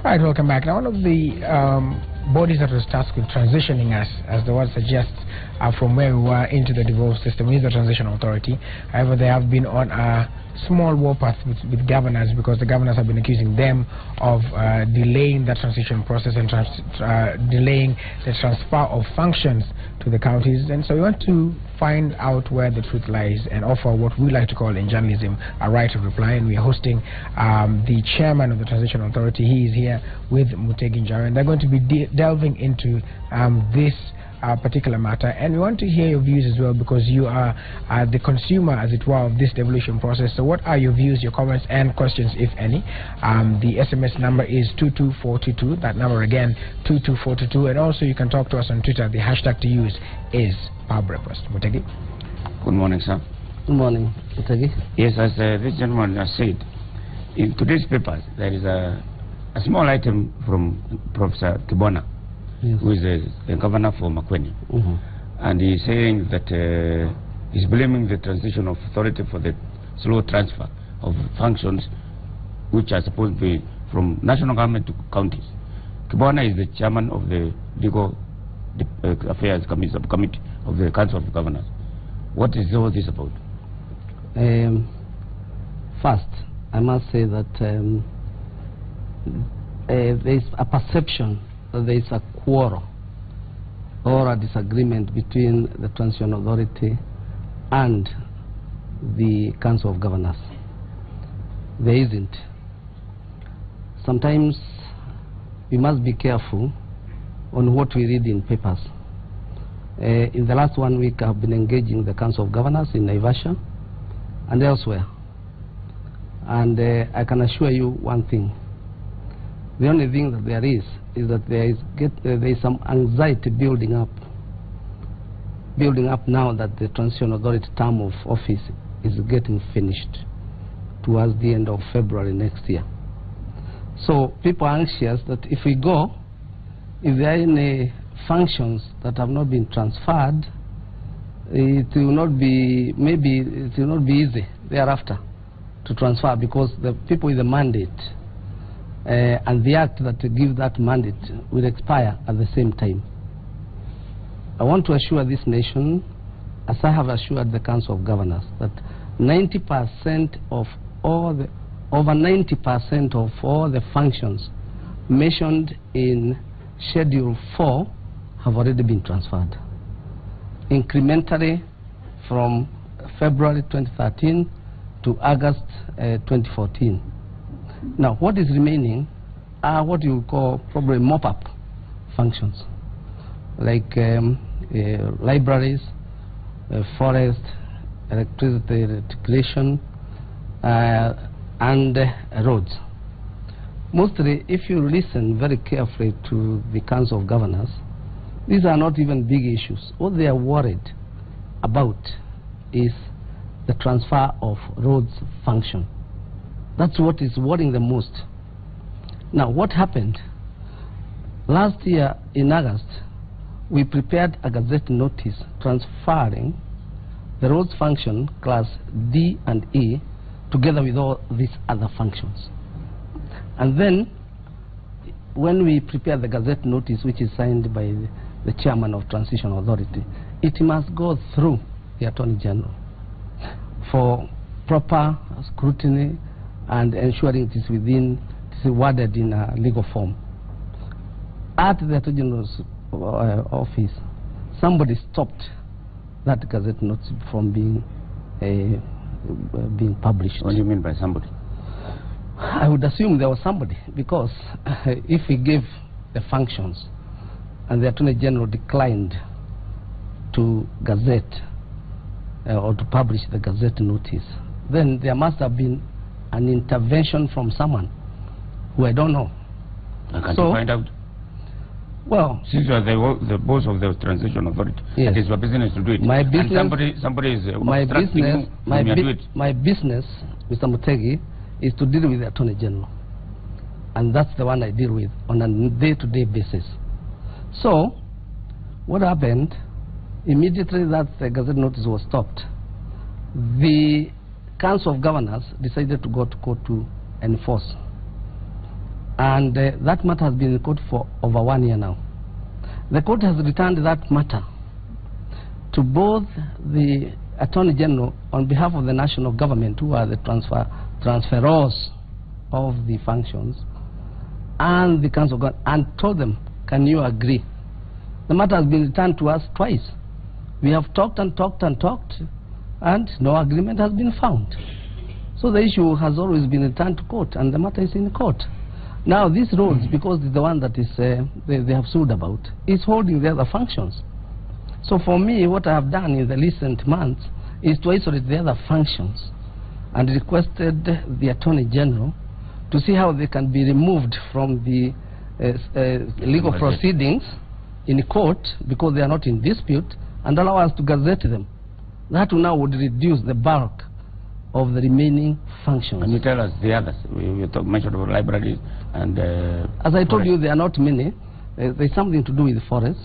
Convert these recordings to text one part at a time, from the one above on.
Right, welcome back. Now, one of the bodies that was tasked with transitioning us, as the word suggests, from where we were into the devolved system is the Transition Authority. However, they have been on a small warpath with governors, because the governors have been accusing them of delaying the transition process and delaying the transfer of functions to the counties. And so we want to find out where the truth lies and offer what we like to call in journalism a right of reply. And we are hosting the chairman of the Transition Authority. He is here with Mutegi Njara, and they're going to be delving into this particular matter, and we want to hear your views as well, because you are the consumer, as it were, of this devolution process. So what are your views, your comments and questions, if any? The SMS number is 22422. That number again, 22422. And also you can talk to us on Twitter. The hashtag to use is Power Breakfast. Mutegi. Good morning, sir. Good morning, Mutegi. Yes, as this gentleman has said, in today's papers there is a small item from Professor Kibona, yes, who is the governor for Makueni. And he's saying that he's blaming the transition of authority for the slow transfer of functions which are supposed to be from national government to counties. Kibwana is the chairman of the Legal Affairs Subcommittee of the Council of Governors. What is all this about? First, I must say that there is a perception that there is a quarrel or a disagreement between the Transition Authority and the Council of Governors. There isn't. Sometimes we must be careful on what we read in papers. In the last 1 week, I've been engaging the Council of Governors in Naivasha and elsewhere. And I can assure you one thing. The only thing that there is that there is some anxiety building up now that the Transition Authority term of office is getting finished towards the end of February next year. So people are anxious that if we go, if there are any functions that have not been transferred, it will not be, maybe it will not be easy thereafter to transfer, because the people with the mandate and the act that gives that mandate will expire at the same time. I want to assure this nation, as I have assured the Council of Governors, that 90% of all the, over 90% of all the functions mentioned in Schedule 4 have already been transferred, incrementally from February 2013 to August 2014. Now, what is remaining are what you call probably mop-up functions, like libraries, forest, electricity reticulation, and roads. Mostly, if you listen very carefully to the Council of Governors, these are not even big issues. What they are worried about is the transfer of roads function. That's what is worrying the most. Now, what happened? Last year in August, we prepared a gazette notice transferring the roads function class D and E together with all these other functions. And then, when we prepared the gazette notice, which is signed by the chairman of Transition Authority, it must go through the Attorney General for proper scrutiny and ensuring it is worded in a legal form. At the Attorney General's office, somebody stopped that gazette notice from being published. What do you mean by somebody? I would assume there was somebody, because if we gave the functions and the Attorney General declined to gazette or to publish the gazette notice, then there must have been an intervention from someone who I don't know. Can't you find out? Well, since you are the boss of the Transition Authority, yes, it is your business to do it. My business, and somebody is my business, my business, Mr. Mutegi, is to deal with the Attorney General, and that's the one I deal with on a day-to-day basis. So, what happened? Immediately that the gazette notice was stopped, the Council of Governors decided to go to court to enforce And that matter has been in court for over 1 year now. The court has returned that matter to both the Attorney General on behalf of the national government, who are the transferors of the functions, and the Council of God, and told them, can you agree? The matter has been returned to us twice. We have talked and talked and talked, and no agreement has been found. So the issue has always been returned to court, and the matter is in court. Now these roads, because it's the one that is they have sued about, is holding the other functions. So for me, what I have done in the recent months is to isolate the other functions and requested the Attorney General to see how they can be removed from the legal proceedings in court, because they are not in dispute, and allow us to gazette them. That now would reduce the bulk of the remaining functions. Can you tell us the others? We mentioned about libraries and... as I told you, there are not many. There's something to do with forests.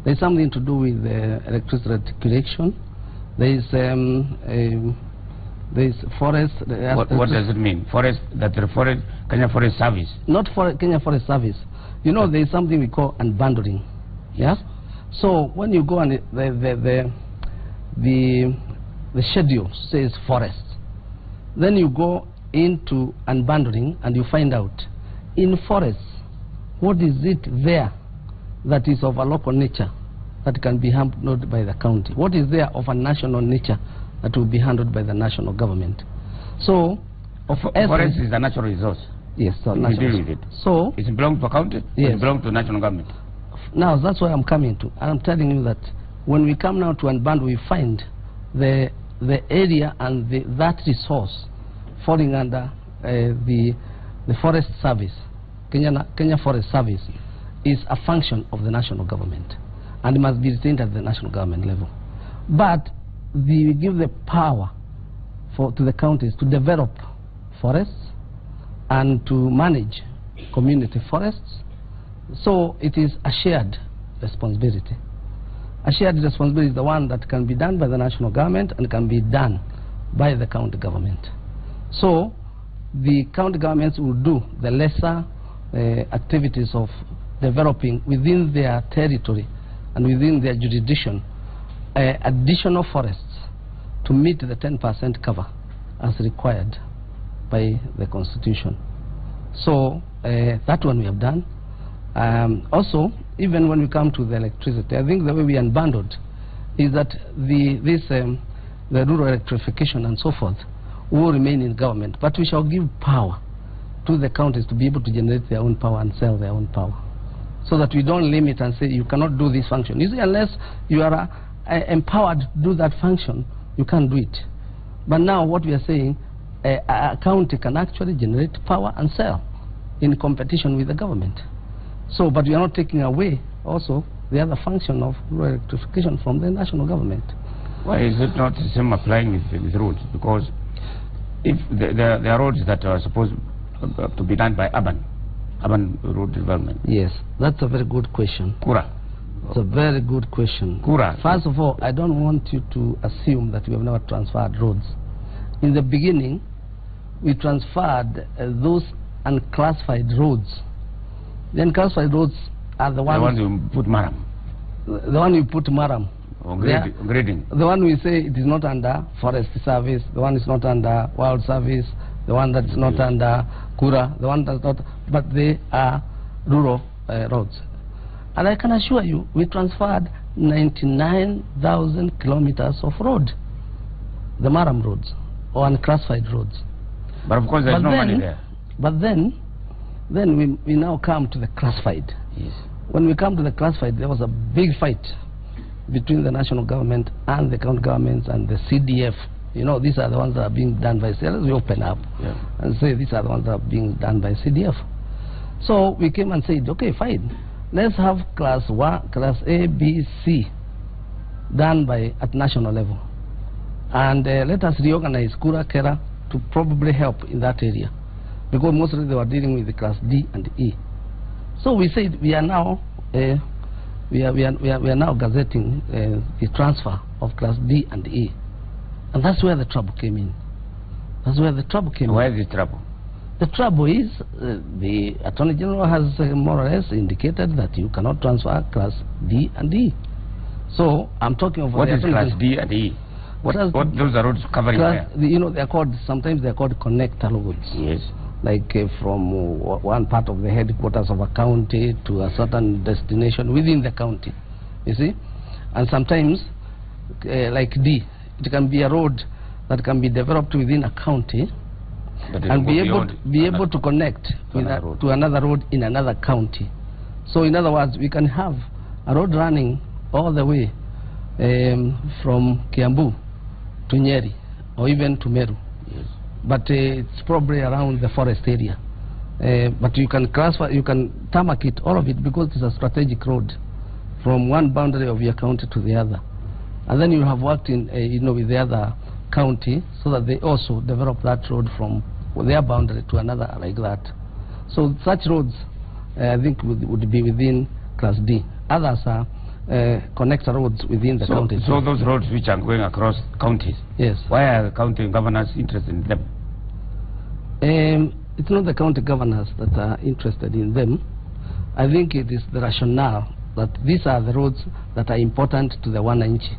There's something to do with electricity reticulation. There's forest. What does it mean? Forest, that the forest, Kenya Forest Service? Not for Kenya Forest Service. You know, there's something we call unbundling. Yes? So when you go on the schedule says forests, then you go into unbundling and you find out in forests what is it there that is of a local nature that can be handled by the county, what is there of a national nature that will be handled by the national government. So forest is a natural resource. Yes, so we deal with it. So it belongs to a county. Yes. It belongs to national government. Now that's where I'm coming to, and I'm telling you that when we come now to unbundle, we find the area and that resource falling under the Forest Service, Kenya Forest Service, is a function of the national government, and it must be retained at the national government level. But we give the power to the counties to develop forests and to manage community forests. So it is a shared responsibility. A shared responsibility is the one that can be done by the national government and can be done by the county government. So the county governments will do the lesser activities of developing within their territory and within their jurisdiction additional forests to meet the 10% cover as required by the Constitution. So that one we have done. Also, even when we come to the electricity, I think the way we unbundled is that the rural electrification and so forth will remain in government, but we shall give power to the counties to be able to generate their own power and sell their own power, so that we don't limit and say you cannot do this function. You see, unless you are empowered to do that function, you can't do it. But now what we are saying, a county can actually generate power and sell in competition with the government. So, but we are not taking away also the other function of rural electrification from the national government. Why is it not the same applying with roads? Because if there are roads that are supposed to be done by urban road development. Yes, that's a very good question. Kura. It's a very good question. Kura. First of all, I don't want you to assume that we have never transferred roads. In the beginning, we transferred those unclassified roads. The unclassified roads are the ones you put Maram. The one you put Maram. Or grading. The one we say it is not under Forest Service, the one is not under Wild Service, the one that's not under Kura, the one that's not, but they are rural roads. And I can assure you, we transferred 99,000 kilometers of road, the Maram roads, or unclassified roads. But of course there's no money there. But then we now come to the classified. Yes. When we come to the classified, there was a big fight between the national government and the county governments and the CDF. You know, these are the ones that are being done by CDF. We open up and say these are the ones that are being done by CDF. So we came and said, okay, fine. Let's have class A, B, C done at national level. And let us reorganize Kura, Kera to probably help in that area, because mostly they were dealing with the class D and E. So we said we are now we are now gazetting the transfer of class D and E, and that's where the trouble came in. That's where the trouble came in. Where is the trouble? The trouble is, the Attorney General has more or less indicated that you cannot transfer Class D and E. So I'm talking of what is Class D and E? What those are roads covering there? You know, sometimes they're called connector roads. Yes. Like from one part of the headquarters of a county to a certain destination within the county. You see, and sometimes like D, it can be a road that can be developed within a county and be able to connect to another road in another county. So in other words, we can have a road running all the way from Kiambu to Nyeri or even to Meru. Yes. But it's probably around the forest area. But you can tarmac it, all of it, because it's a strategic road from one boundary of your county to the other. And then you have worked in, with the other county so that they also develop that road from their boundary to another like that. So such roads, I think, would be within Class D. Others are connector roads within the county. So those roads which are going across counties, yes. Why are the county governors interested in them? It's not the county governors that are interested in them. I think it is the rationale that these are the roads that are important to the wananchi,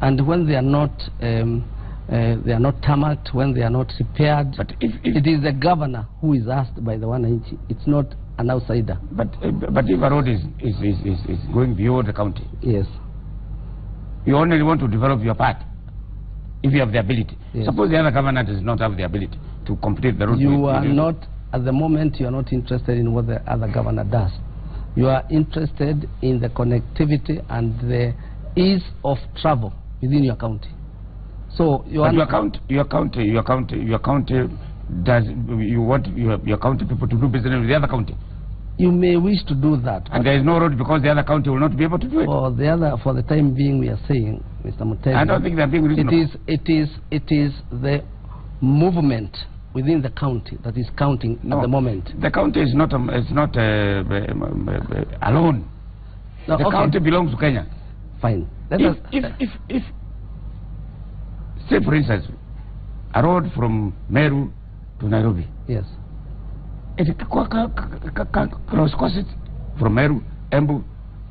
and when they are not tarmacked, when they are not repaired, but if it is the governor who is asked by the wananchi. It's not an outsider. But if a road is going beyond the county, yes, you only want to develop your part if you have the ability. Yes. Suppose the other governor does not have the ability to complete the road. You are not, at the moment, you are not interested in what the other governor does. You are interested in the connectivity and the ease of travel within your county. So your county does, you want your county people to do business with the other county. You may wish to do that. And there is no road because the other county will not be able to do it. For the time being, we are saying, Mr. Mutezi, I don't think they are being reasonable. It is the movement within the county that is counting at the moment. The county is not alone. No, the county belongs to Kenya. Fine. If say for instance, a road from Meru to Nairobi. Yes. It cross it from Meru, Embu,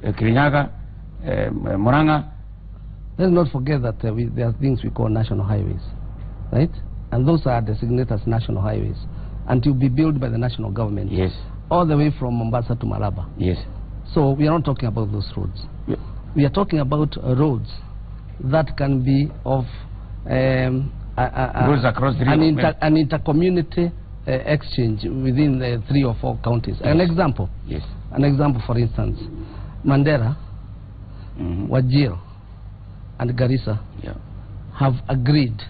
Kirinyaga, Murang'a. Let's not forget that there are things we call national highways, right? And those are designated as national highways, and to be built by the national government. Yes. All the way from Mombasa to Malaba. Yes. So we are not talking about those roads. Yeah. We are talking about roads that can be of goes across the an intercommunity exchange within the 3 or 4 counties. Yes. An example. Yes. An example, for instance, Mandera, Wajir, and Garissa have agreed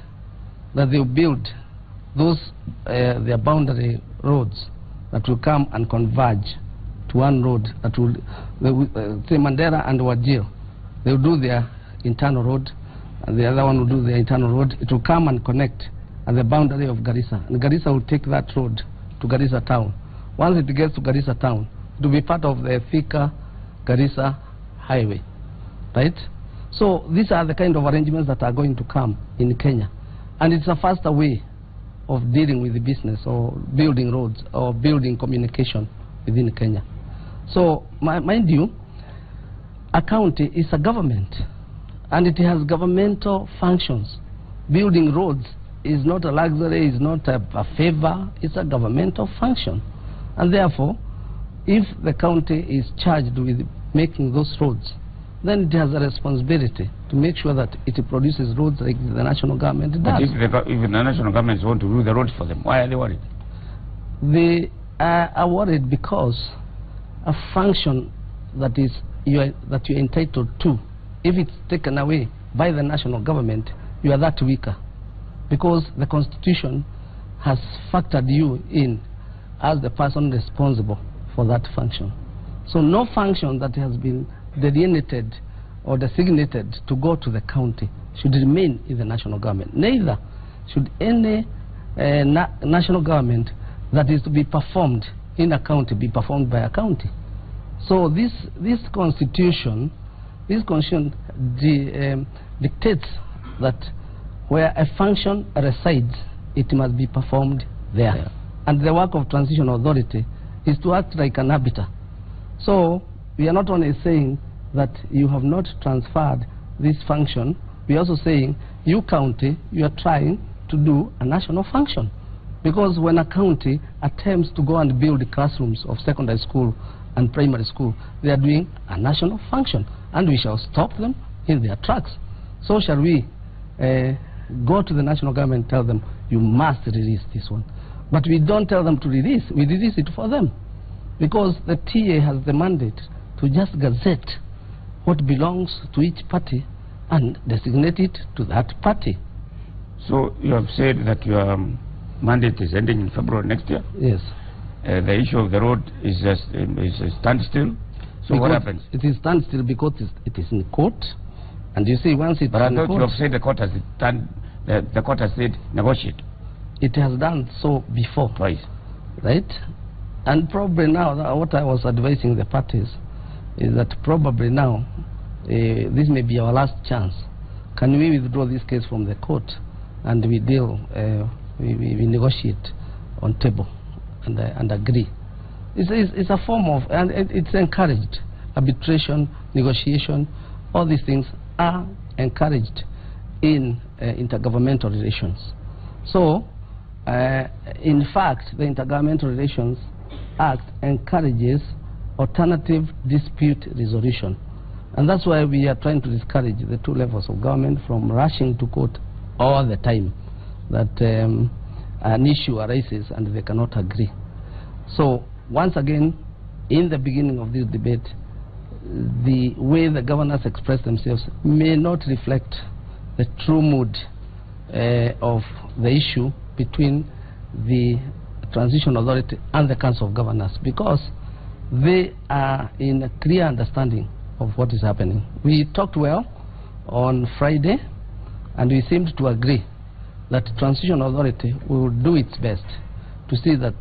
that they will build those their boundary roads that will come and converge to one road that will say Mandera and Wajir. They will do their internal road, and the other one will do their internal road. It will come and connect at the boundary of Garissa, and Garissa will take that road to Garissa town. Once it gets to Garissa town, it will be part of the Thika Garissa highway, right? So these are the kind of arrangements that are going to come in Kenya, and it's a faster way of dealing with the business or building roads or building communication within Kenya. So mind you, a county is a government, and it has governmental functions. Building roads is not a luxury, is not a favor, it's a governmental function. And therefore, if the county is charged with making those roads, then it has a responsibility to make sure that it produces roads like the national government does. But if the national governments want to do the roads for them, why are they worried? They are worried because a function that you're entitled to, if it's taken away by the national government, you are that weaker, because the Constitution has factored you in as the person responsible for that function. So no function that has been delineated or designated to go to the county should remain in the national government. Neither should any national government that is to be performed in a county be performed by a county. So this constitution dictates that where a function resides, it must be performed there. And the work of transition authority is to act like an arbiter. So we are not only saying that you have not transferred this function, we are also saying you county, you are trying to do a national function. Because when a county attempts to go and build classrooms of secondary school and primary school, they are doing a national function, and we shall stop them in their tracks. So shall we go to the national government and tell them, you must release this one. But we don't tell them to release, we release it for them. Because the TA has the mandate to just gazette what belongs to each party and designate it to that party. So you have said that your mandate is ending in February next year? Yes. The issue of the road is just is standstill. So because what happens? It is standstill because it is in court. And you see, once it's but I in thought court, you have said the court has done, the court has said negotiate. It has done so before. Twice. Right? And probably now, what I was advising the parties is that probably now, this may be our last chance. Can we withdraw this case from the court and we deal, we negotiate on table and agree? It's a form of, and it's encouraged. Arbitration, negotiation, all these things are encouraged in intergovernmental relations. So, in fact, the Intergovernmental Relations Act encourages alternative dispute resolution. And that's why we are trying to discourage the two levels of government from rushing to court all the time that an issue arises and they cannot agree. So, once again, in the beginning of this debate, the way the governors express themselves may not reflect the true mood of the issue between the Transition Authority and the Council of Governors, because they are in a clear understanding of what is happening. We talked well on Friday, and we seemed to agree that Transition Authority will do its best to see that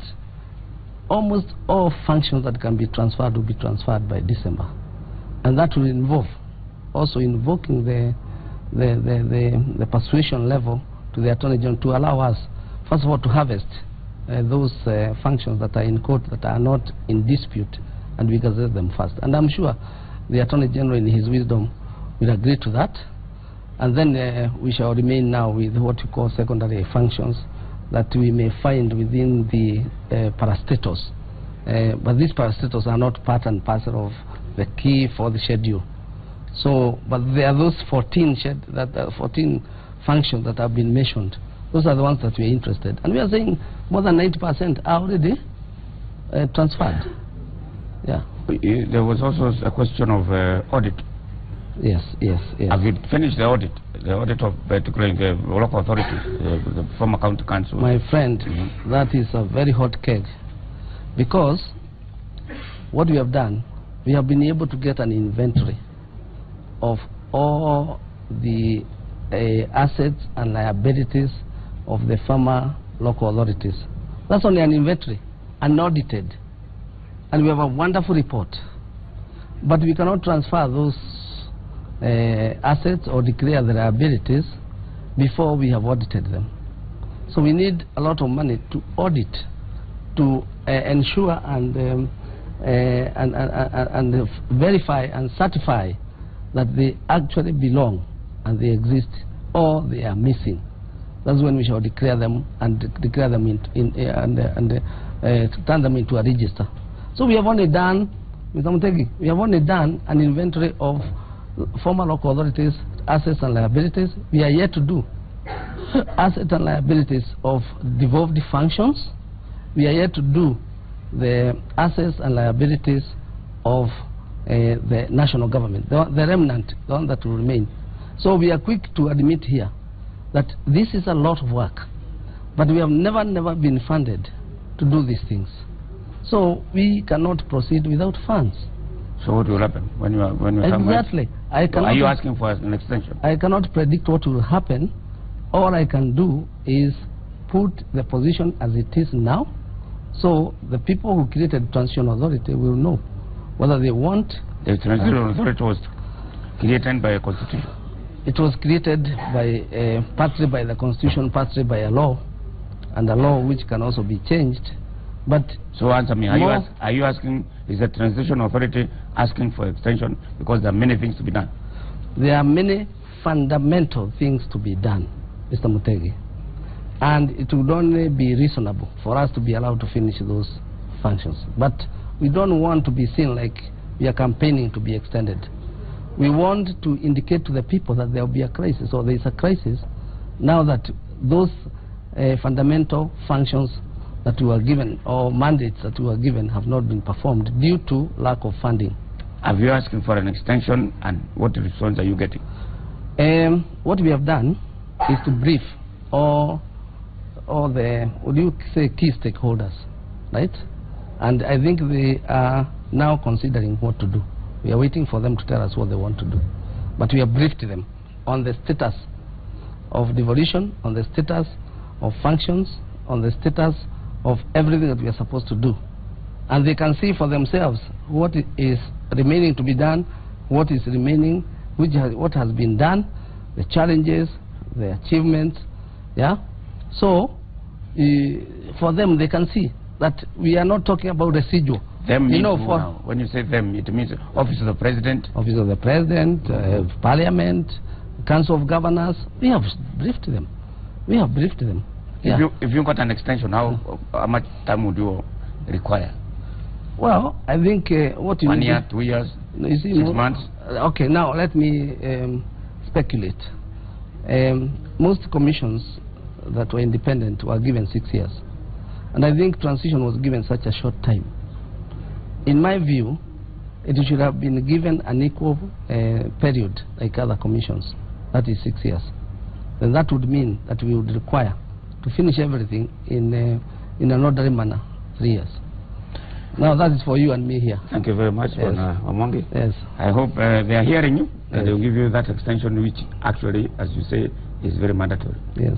almost all functions that can be transferred will be transferred by December. And that will involve also invoking the persuasion level to the Attorney General to allow us, first of all, to harvest those functions that are in court that are not in dispute, and we gazette them first. And I'm sure the Attorney General in his wisdom will agree to that. And then we shall remain now with what we call secondary functions that we may find within the parastatals. But these parastatals are not part and parcel of the key for the schedule. So, but there are those 14 functions that have been mentioned. Those are the ones that we are interested. And we are saying more than 90% are already transferred. Yeah. There was also a question of audit. Yes. Have you finished the audit? The audit of particularly the local authorities, the former county council? My friend, that is a very hot cake. Because what we have done, we have been able to get an inventory of all the assets and liabilities of the former local authorities. That's only an inventory, unaudited. And we have a wonderful report. But we cannot transfer those assets or declare the liabilities before we have audited them. So we need a lot of money to audit, to ensure and verify and certify that they actually belong and they exist, or they are missing. That's when we shall declare them and declare them turn them into a register. So we have only done, we have only done an inventory of former local authorities' assets and liabilities. We are yet to do assets and liabilities of devolved functions. We are yet to do the assets and liabilities of the national government, the remnant, the one that will remain. So we are quick to admit here that this is a lot of work, but we have never been funded to do these things. So we cannot proceed without funds. So what will happen when you exactly? Are you asking for an extension? I cannot predict what will happen. All I can do is put the position as it is now, so the people who created Transition Authority will know whether they want. The Transition Authority was created by a constitution. It was created by partly by the constitution, partly by a law, and a law which can also be changed But so answer me, are you asking, is the transition authority asking for extension because there are many things to be done? There are many fundamental things to be done, Mr. Mutegi. And it would only be reasonable for us to be allowed to finish those functions. But we don't want to be seen like we are campaigning to be extended. We want to indicate to the people that there will be a crisis, or there is a crisis, now that those fundamental functions that we were given, or mandates that we were given, have not been performed due to lack of funding. Have you asking for an extension, and what response are you getting? What we have done is to brief all the, what do you say, key stakeholders, right? And I think they are now considering what to do. We are waiting for them to tell us what they want to do. But we have briefed them on the status of devolution, on the status of functions, on the status of everything that we are supposed to do. And they can see for themselves what is remaining to be done, what is remaining, what has been done, the challenges, the achievements, yeah? So, for them, they can see that we are not talking about residual. Them, you know, when you say them, it means Office of the President. Office of the President, Parliament, Council of Governors. We have briefed them. We have briefed them. Yeah. If you got an extension, how much time would you require? Well, I think what you 1 year, 2 years, you see, 6 months? Okay, now let me speculate. Most commissions that were independent were given 6 years. And I think transition was given such a short time. In my view, it should have been given an equal period like other commissions, that is 6 years. Then that would mean that we would require to finish everything in an orderly manner, 3 years. Now that is for you and me here. Thank you very much, yes. Omongi. Yes. I hope they are hearing you, and yes. they will give you that extension, which actually, as you say, is very mandatory. Yes.